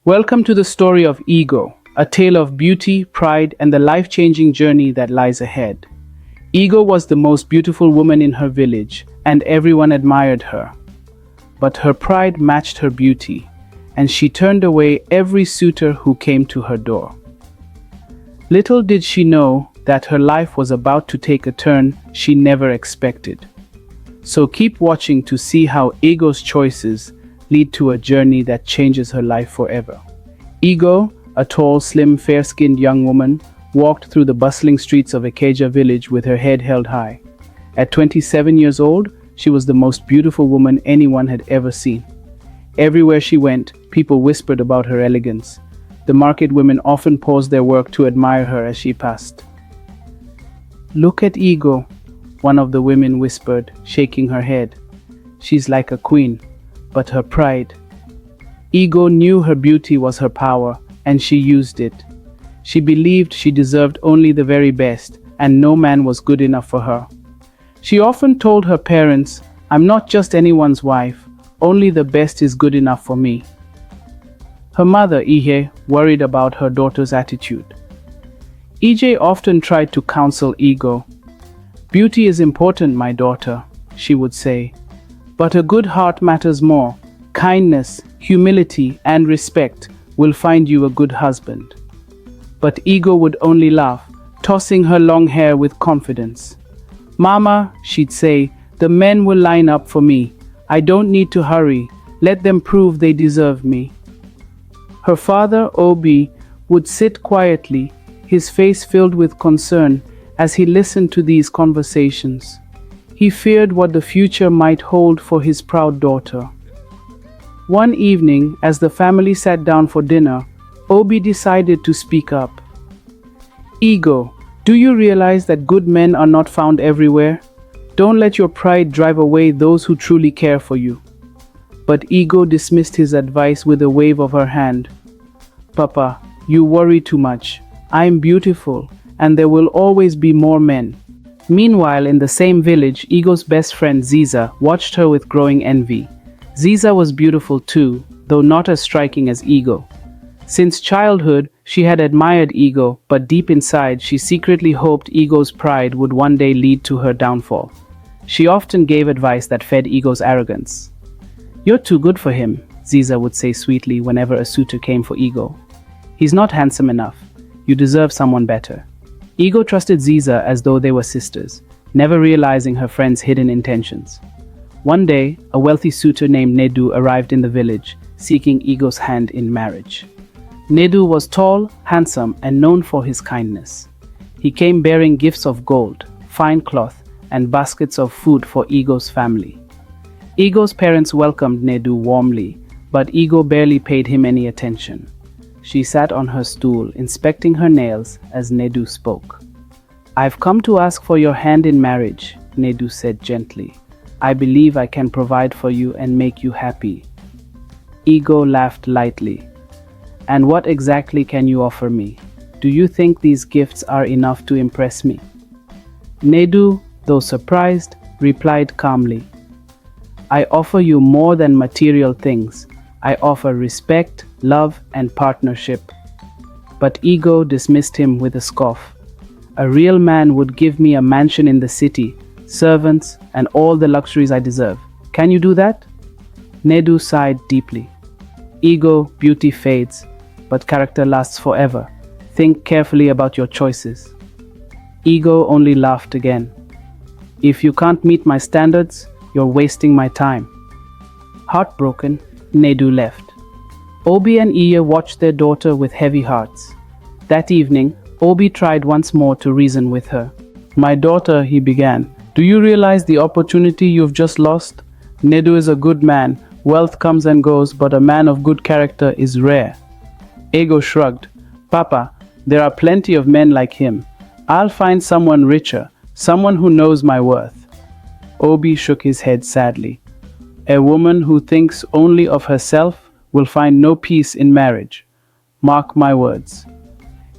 Welcome to the story of Igbo, a tale of beauty, pride, and the life-changing journey that lies ahead. Igbo was the most beautiful woman in her village, and everyone admired her. But her pride matched her beauty, and she turned away every suitor who came to her door. Little did she know that her life was about to take a turn she never expected. So keep watching to see how Igbo's choices lead to a journey that changes her life forever. Igbo, a tall, slim, fair-skinned young woman, walked through the bustling streets of Ikeja village with her head held high. At 27 years old, she was the most beautiful woman anyone had ever seen. Everywhere she went, people whispered about her elegance. The market women often paused their work to admire her as she passed. "Look at Igbo," one of the women whispered, shaking her head. "She's like a queen, but her pride." Igbo knew her beauty was her power, and she used it. She believed she deserved only the very best, and no man was good enough for her. She often told her parents, "I'm not just anyone's wife, only the best is good enough for me." Her mother, Ihe, worried about her daughter's attitude. EJ often tried to counsel Igbo. "Beauty is important, my daughter," she would say, "but a good heart matters more. Kindness, humility, and respect will find you a good husband." But Igbo would only laugh, tossing her long hair with confidence. "Mama," she'd say, "the men will line up for me. I don't need to hurry. Let them prove they deserve me." Her father, Obi, would sit quietly, his face filled with concern as he listened to these conversations. He feared what the future might hold for his proud daughter. One evening, as the family sat down for dinner, Obi decided to speak up. "Igbo, do you realize that good men are not found everywhere? Don't let your pride drive away those who truly care for you." But Igbo dismissed his advice with a wave of her hand. "Papa, you worry too much. I'm beautiful, and there will always be more men." Meanwhile, in the same village, Igbo's best friend Ziza watched her with growing envy. Ziza was beautiful too, though not as striking as Igbo. Since childhood, she had admired Igbo, but deep inside, she secretly hoped Igbo's pride would one day lead to her downfall. She often gave advice that fed Igbo's arrogance. "You're too good for him," Ziza would say sweetly whenever a suitor came for Igbo. "He's not handsome enough. You deserve someone better." Igbo trusted Ziza as though they were sisters, never realizing her friend's hidden intentions. One day, a wealthy suitor named Nedu arrived in the village, seeking Igbo's hand in marriage. Nedu was tall, handsome, and known for his kindness. He came bearing gifts of gold, fine cloth, and baskets of food for Igbo's family. Igbo's parents welcomed Nedu warmly, but Igbo barely paid him any attention. She sat on her stool, inspecting her nails as Nedu spoke. "I've come to ask for your hand in marriage," Nedu said gently. "I believe I can provide for you and make you happy." Igbo laughed lightly. "And what exactly can you offer me? Do you think these gifts are enough to impress me?" Nedu, though surprised, replied calmly, "I offer you more than material things. I offer respect, love, and partnership." But Igbo dismissed him with a scoff. "A real man would give me a mansion in the city, servants, and all the luxuries I deserve. Can you do that?" Nedu sighed deeply. "Igbo, beauty fades, but character lasts forever. Think carefully about your choices." Igbo only laughed again. "If you can't meet my standards, you're wasting my time." Heartbroken, Nedu left. Obi and Iya watched their daughter with heavy hearts. That evening, Obi tried once more to reason with her. "My daughter," he began, "do you realize the opportunity you've just lost? Nedu is a good man. Wealth comes and goes, but a man of good character is rare." Igbo shrugged. "Papa, there are plenty of men like him. I'll find someone richer, someone who knows my worth." Obi shook his head sadly. "A woman who thinks only of herself will find no peace in marriage. Mark my words."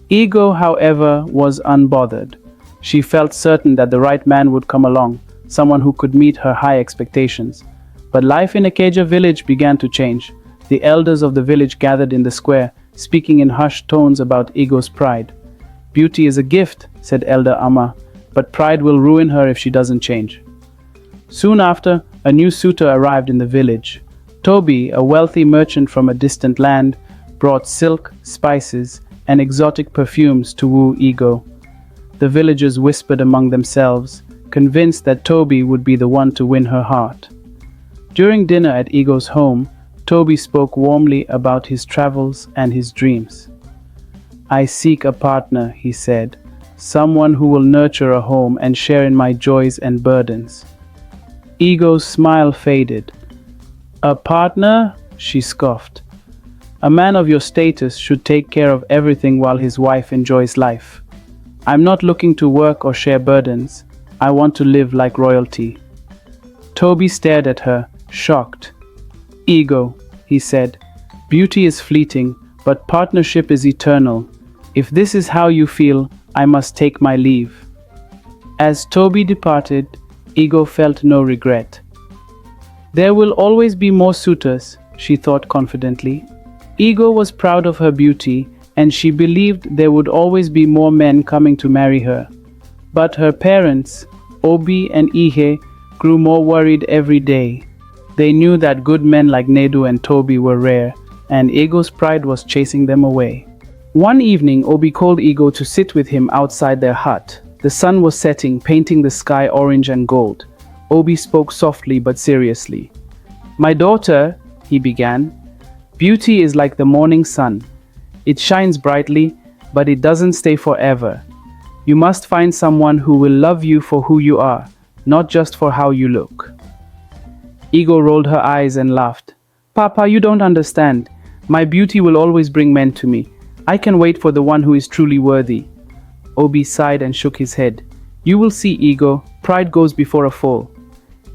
Igbo, however, was unbothered. She felt certain that the right man would come along, someone who could meet her high expectations. But life in Ikeja village began to change. The elders of the village gathered in the square, speaking in hushed tones about Igbo's pride. "Beauty is a gift," said Elder Amma, "but pride will ruin her if she doesn't change." Soon after, a new suitor arrived in the village. Toby, a wealthy merchant from a distant land, brought silk, spices, and exotic perfumes to woo Igbo. The villagers whispered among themselves, convinced that Toby would be the one to win her heart. During dinner at Igbo's home, Toby spoke warmly about his travels and his dreams. "I seek a partner," he said, "someone who will nurture a home and share in my joys and burdens." Igbo's smile faded. "A partner?" she scoffed. "A man of your status should take care of everything while his wife enjoys life. I'm not looking to work or share burdens. I want to live like royalty." Toby stared at her, shocked. "Igbo," he said, "beauty is fleeting, but partnership is eternal. If this is how you feel, I must take my leave." As Toby departed, Igbo felt no regret. There will always be more suitors, she thought confidently. Igbo was proud of her beauty, and she believed there would always be more men coming to marry her. But her parents, Obi and Ihe, grew more worried every day. They knew that good men like Nedu and Toby were rare, and Igbo's pride was chasing them away. One evening, Obi called Igbo to sit with him outside their hut. The sun was setting, painting the sky orange and gold. Obi spoke softly but seriously. "My daughter," he began, "beauty is like the morning sun. It shines brightly, but it doesn't stay forever. You must find someone who will love you for who you are, not just for how you look." Igbo rolled her eyes and laughed. "Papa, you don't understand. My beauty will always bring men to me. I can wait for the one who is truly worthy." Obi sighed and shook his head. "You will see, Igbo. Pride goes before a fall."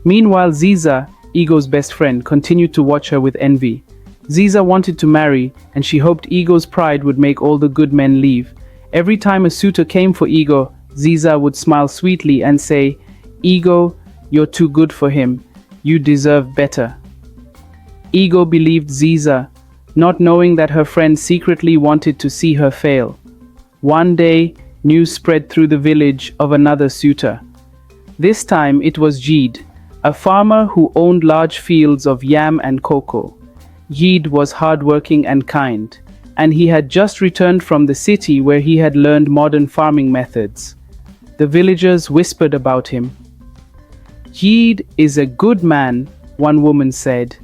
Meanwhile, Ziza, Igbo's best friend, continued to watch her with envy. Ziza wanted to marry, and she hoped Igbo's pride would make all the good men leave. Every time a suitor came for Igbo, Ziza would smile sweetly and say, "Igbo, you're too good for him. You deserve better." Igbo believed Ziza, not knowing that her friend secretly wanted to see her fail. One day, news spread through the village of another suitor. This time it was Jeed, a farmer who owned large fields of yam and cocoa. Jeed was hardworking and kind, and he had just returned from the city where he had learned modern farming methods. The villagers whispered about him. "Jeed is a good man," one woman said.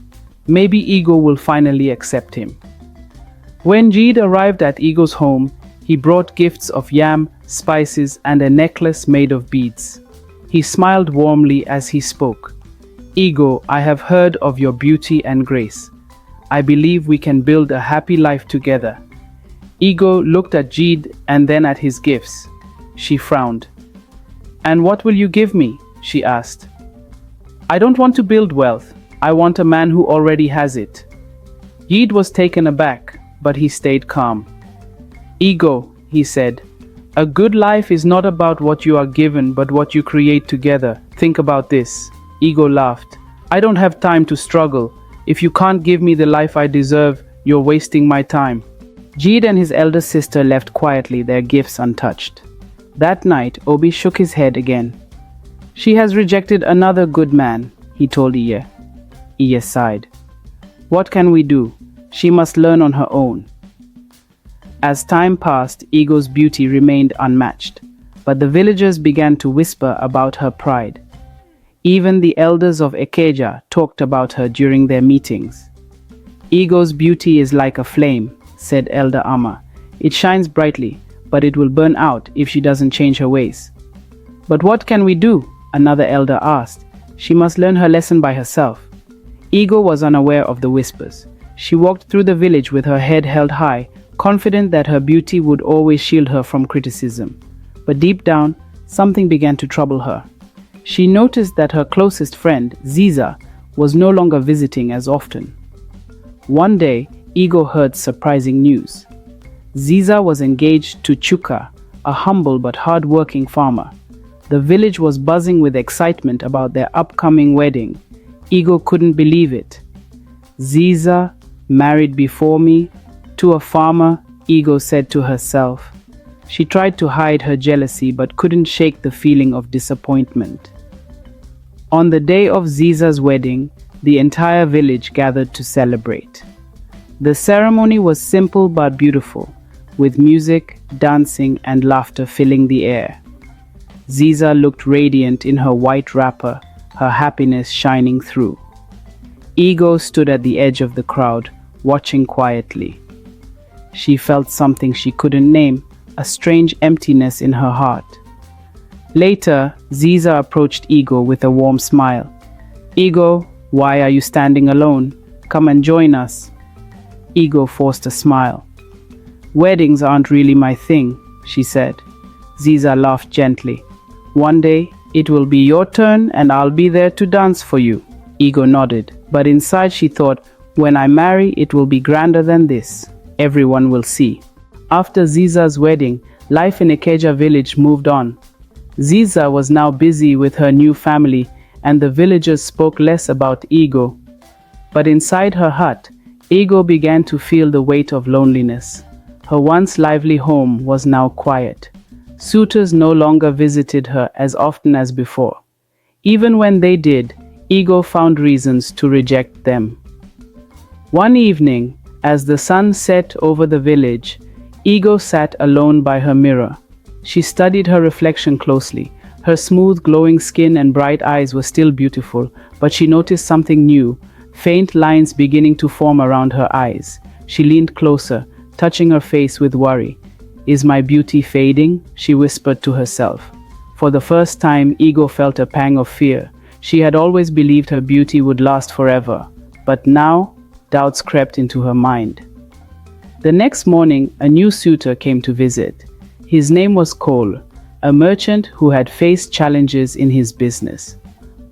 "Maybe Igbo will finally accept him." When Jeed arrived at Igbo's home, he brought gifts of yam, spices, and a necklace made of beads. He smiled warmly as he spoke. "Igbo, I have heard of your beauty and grace. I believe we can build a happy life together." Igbo looked at Jeed and then at his gifts. She frowned. "And what will you give me?" she asked. "I don't want to build wealth. I want a man who already has it." Jeed was taken aback, but he stayed calm. "Igbo," he said, "a good life is not about what you are given, but what you create together. Think about this." Igbo laughed. "I don't have time to struggle. If you can't give me the life I deserve, you're wasting my time." Jeed and his elder sister left quietly, their gifts untouched. That night, Obi shook his head again. "She has rejected another good man," he told Iya. Iya sighed. "What can we do? She must learn on her own." As time passed, Igbo's beauty remained unmatched, but the villagers began to whisper about her pride. Even the elders of Ekeja talked about her during their meetings. "Igbo's beauty is like a flame," said Elder Amma. "It shines brightly, but it will burn out if she doesn't change her ways." "But what can we do?" another elder asked. "She must learn her lesson by herself." Igbo was unaware of the whispers. She walked through the village with her head held high, confident that her beauty would always shield her from criticism. But deep down, something began to trouble her. She noticed that her closest friend, Ziza, was no longer visiting as often. One day, Igbo heard surprising news. Ziza was engaged to Chuka, a humble but hard-working farmer. The village was buzzing with excitement about their upcoming wedding. Igbo couldn't believe it. Ziza, Married before me, to a farmer, Ego said to herself. She tried to hide her jealousy but couldn't shake the feeling of disappointment. On the day of Ziza's wedding, the entire village gathered to celebrate. The ceremony was simple but beautiful, with music, dancing, and laughter filling the air. Ziza looked radiant in her white wrapper, her happiness shining through. Ego stood at the edge of the crowd, watching quietly. She felt something she couldn't name, a strange emptiness in her heart. Later, Ziza approached Ego with a warm smile. Ego, why are you standing alone? Come and join us. Ego forced a smile. Weddings aren't really my thing, she said. Ziza laughed gently. One day, it will be your turn and I'll be there to dance for you. Ego nodded, but inside she thought, when I marry, it will be grander than this. Everyone will see. After Ziza's wedding, life in Ikeja village moved on. Ziza was now busy with her new family and the villagers spoke less about Ego. But inside her hut, Ego began to feel the weight of loneliness. Her once lively home was now quiet. Suitors no longer visited her as often as before. Even when they did, Ego found reasons to reject them. One evening, as the sun set over the village, Ego sat alone by her mirror. She studied her reflection closely. Her smooth, glowing skin and bright eyes were still beautiful, but she noticed something new. Faint lines beginning to form around her eyes. She leaned closer, touching her face with worry. Is my beauty fading? She whispered to herself. For the first time, Ego felt a pang of fear. She had always believed her beauty would last forever, but now, doubts crept into her mind. The next morning, a new suitor came to visit. His name was Cole, a merchant who had faced challenges in his business.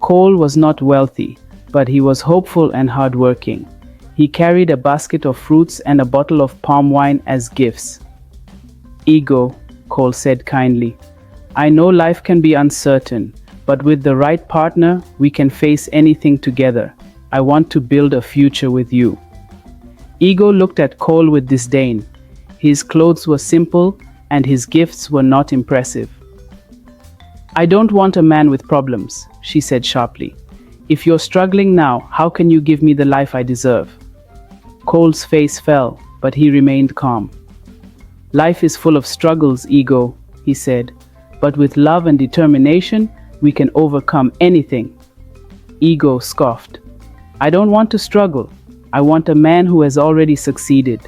Cole was not wealthy, but he was hopeful and hardworking. He carried a basket of fruits and a bottle of palm wine as gifts. Ego, Cole said kindly, I know life can be uncertain, but with the right partner, we can face anything together. I want to build a future with you. Ego looked at Cole with disdain. His clothes were simple and his gifts were not impressive. I don't want a man with problems, she said sharply. If you're struggling now, how can you give me the life I deserve? Cole's face fell, but he remained calm. Life is full of struggles, Ego, he said, but with love and determination, we can overcome anything. Ego scoffed. I don't want to struggle. I want a man who has already succeeded.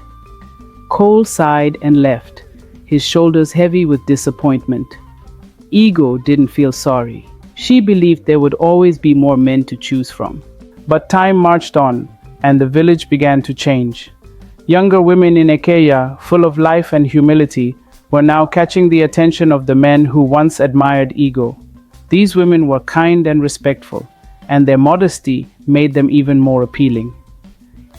Cole sighed and left, his shoulders heavy with disappointment. Ego didn't feel sorry. She believed there would always be more men to choose from. But time marched on, and the village began to change. Younger women in Ikeja, full of life and humility, were now catching the attention of the men who once admired Ego. These women were kind and respectful, and their modesty made them even more appealing.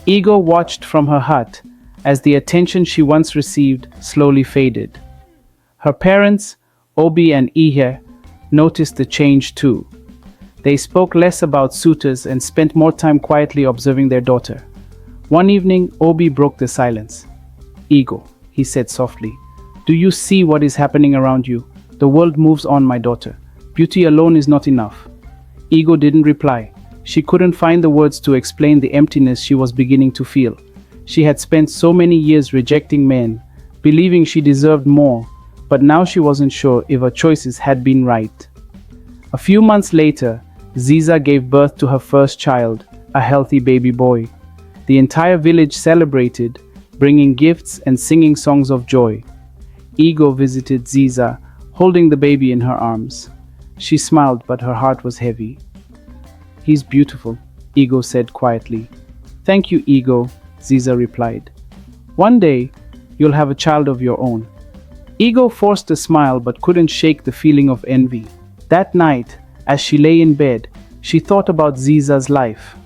Ego watched from her hut as the attention she once received slowly faded. Her parents, Obi and Ihe, noticed the change too. They spoke less about suitors and spent more time quietly observing their daughter. One evening, Obi broke the silence. Ego, he said softly, do you see what is happening around you? The world moves on, my daughter. Beauty alone is not enough. Ego didn't reply. She couldn't find the words to explain the emptiness she was beginning to feel. She had spent so many years rejecting men, believing she deserved more, but now she wasn't sure if her choices had been right. A few months later, Ziza gave birth to her first child, a healthy baby boy. The entire village celebrated, bringing gifts and singing songs of joy. Ego visited Ziza, holding the baby in her arms. She smiled, but her heart was heavy. He's beautiful, Ego said quietly. Thank you, Ego, Ziza replied. One day, you'll have a child of your own. Ego forced a smile but couldn't shake the feeling of envy. That night, as she lay in bed, she thought about Ziza's life.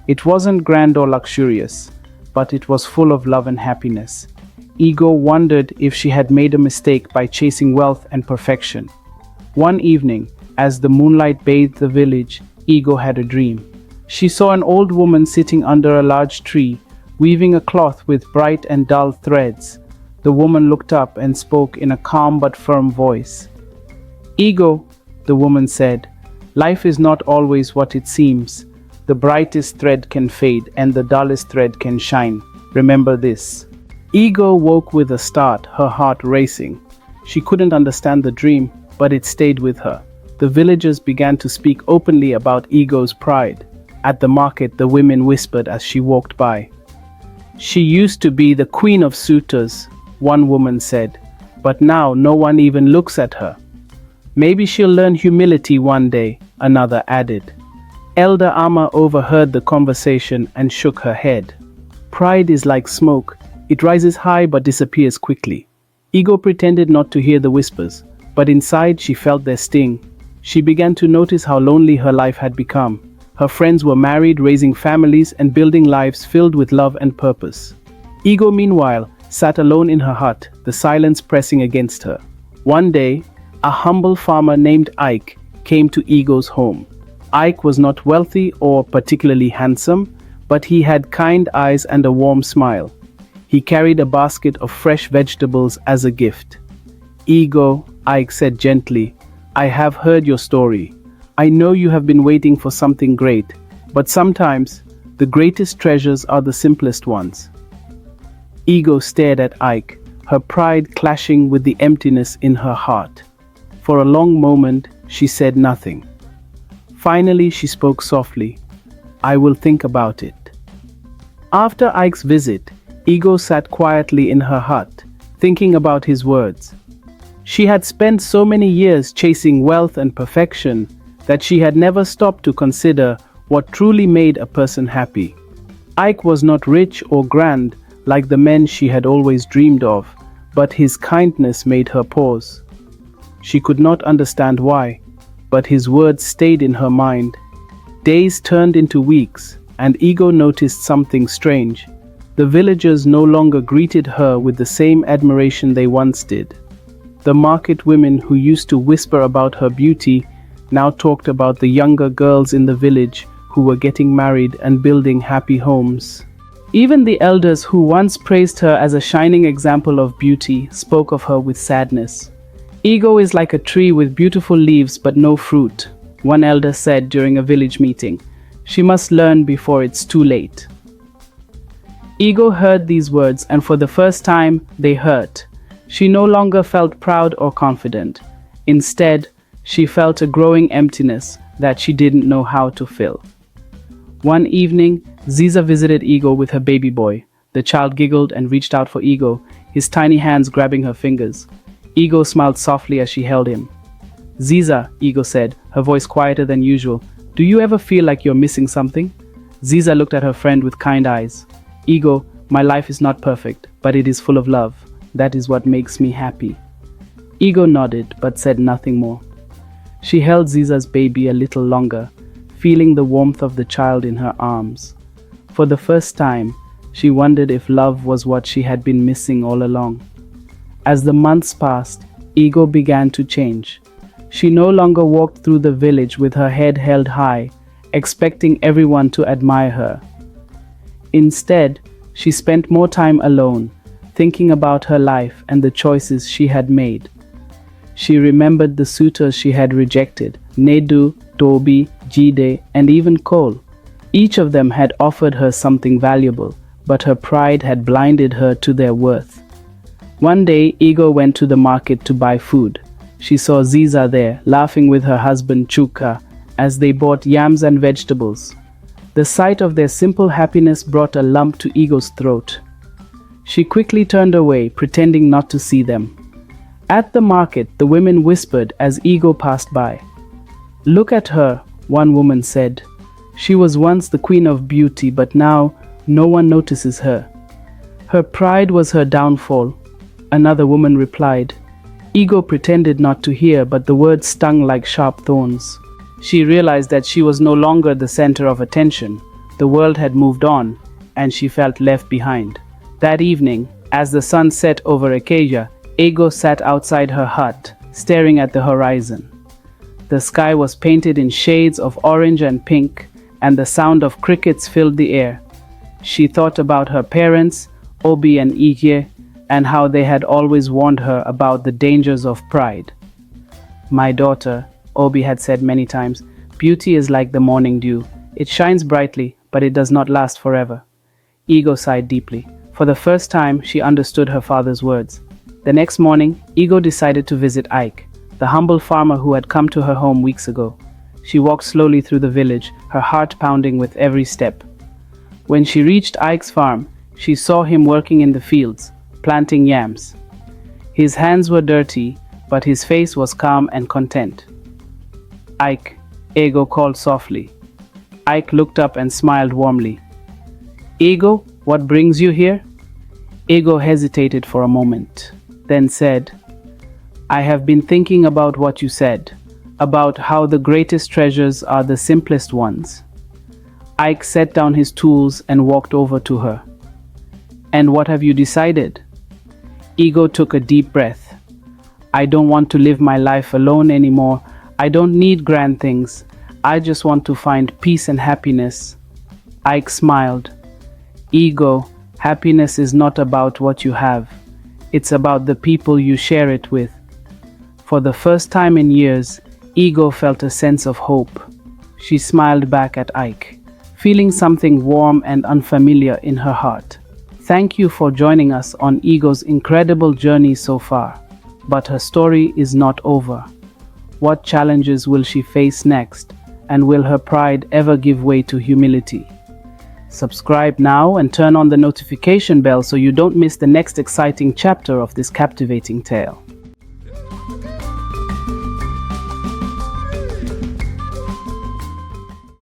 It wasn't grand or luxurious, but it was full of love and happiness. Ego wondered if she had made a mistake by chasing wealth and perfection. One evening, as the moonlight bathed the village, Ego had a dream. She saw an old woman sitting under a large tree, weaving a cloth with bright and dull threads. The woman looked up and spoke in a calm but firm voice. "Ego," the woman said, "life is not always what it seems. The brightest thread can fade and the dullest thread can shine. Remember this." Ego woke with a start, her heart racing. She couldn't understand the dream, but it stayed with her. The villagers began to speak openly about Ego's pride. At the market, the women whispered as she walked by. "She used to be the queen of suitors," one woman said, "but now no one even looks at her." "Maybe she'll learn humility one day," another added. Elder Amma overheard the conversation and shook her head. "Pride is like smoke. It rises high but disappears quickly." Ego pretended not to hear the whispers, but inside she felt their sting. She began to notice how lonely her life had become. Her friends were married, raising families, and building lives filled with love and purpose. Ego, meanwhile, sat alone in her hut, the silence pressing against her. One day, a humble farmer named Ike came to Ego's home. Ike was not wealthy or particularly handsome, but he had kind eyes and a warm smile. He carried a basket of fresh vegetables as a gift. "Ego," Ike said gently, "I have heard your story. I know you have been waiting for something great, but sometimes the greatest treasures are the simplest ones." Ego stared at Ike, her pride clashing with the emptiness in her heart. For a long moment, she said nothing. Finally, she spoke softly, "I will think about it." After Ike's visit, Ego sat quietly in her hut, thinking about his words. She had spent so many years chasing wealth and perfection that she had never stopped to consider what truly made a person happy. Ike was not rich or grand like the men she had always dreamed of, but his kindness made her pause. She could not understand why, but his words stayed in her mind. Days turned into weeks, and Ego noticed something strange. The villagers no longer greeted her with the same admiration they once did. The market women who used to whisper about her beauty now talked about the younger girls in the village who were getting married and building happy homes. Even the elders who once praised her as a shining example of beauty spoke of her with sadness. "Ego is like a tree with beautiful leaves but no fruit," one elder said during a village meeting. "She must learn before it's too late." Ego heard these words, and for the first time, they hurt. She no longer felt proud or confident. Instead, she felt a growing emptiness that she didn't know how to fill. One evening, Ziza visited Ego with her baby boy. The child giggled and reached out for Ego, his tiny hands grabbing her fingers. Ego smiled softly as she held him. "Ziza," Ego said, her voice quieter than usual, "do you ever feel like you're missing something?" Ziza looked at her friend with kind eyes. "Ego, my life is not perfect, but it is full of love. That is what makes me happy." Ego nodded, but said nothing more. She held Ziza's baby a little longer, feeling the warmth of the child in her arms. For the first time, she wondered if love was what she had been missing all along. As the months passed, Ego began to change. She no longer walked through the village with her head held high, expecting everyone to admire her. Instead, she spent more time alone, thinking about her life and the choices she had made. She remembered the suitors she had rejected, Nedu, Toby, Jide, and even Cole. Each of them had offered her something valuable, but her pride had blinded her to their worth. One day, Ego went to the market to buy food. She saw Ziza there, laughing with her husband Chuka, as they bought yams and vegetables. The sight of their simple happiness brought a lump to Ego's throat. She quickly turned away, pretending not to see them. At the market, the women whispered as Ego passed by. "Look at her," one woman said. "She was once the queen of beauty, but now no one notices her. Her pride was her downfall," another woman replied. Ego pretended not to hear, but the words stung like sharp thorns. She realized that she was no longer the center of attention. The world had moved on, and she felt left behind. That evening, as the sun set over Acacia, Ego sat outside her hut, staring at the horizon. The sky was painted in shades of orange and pink, and the sound of crickets filled the air. She thought about her parents, Obi and Ike, and how they had always warned her about the dangers of pride. My daughter, Obi had said many times, beauty is like the morning dew. It shines brightly, but it does not last forever. Ego sighed deeply. For the first time, she understood her father's words. The next morning, Ego decided to visit Ike, the humble farmer who had come to her home weeks ago. She walked slowly through the village, her heart pounding with every step. When she reached Ike's farm, she saw him working in the fields, planting yams. His hands were dirty, but his face was calm and content. Ike, Ego called softly. Ike looked up and smiled warmly. Ego, what brings you here? Ego hesitated for a moment, then said, I have been thinking about what you said, about how the greatest treasures are the simplest ones. Ike set down his tools and walked over to her. And what have you decided? Ego took a deep breath. I don't want to live my life alone anymore. I don't need grand things. I just want to find peace and happiness. Ike smiled. Ego, happiness is not about what you have. It's about the people you share it with. For the first time in years, Ego felt a sense of hope. She smiled back at Ike, feeling something warm and unfamiliar in her heart. Thank you for joining us on Ego's incredible journey so far. But her story is not over. What challenges will she face next? And will her pride ever give way to humility? Subscribe now and turn on the notification bell so you don't miss the next exciting chapter of this captivating tale.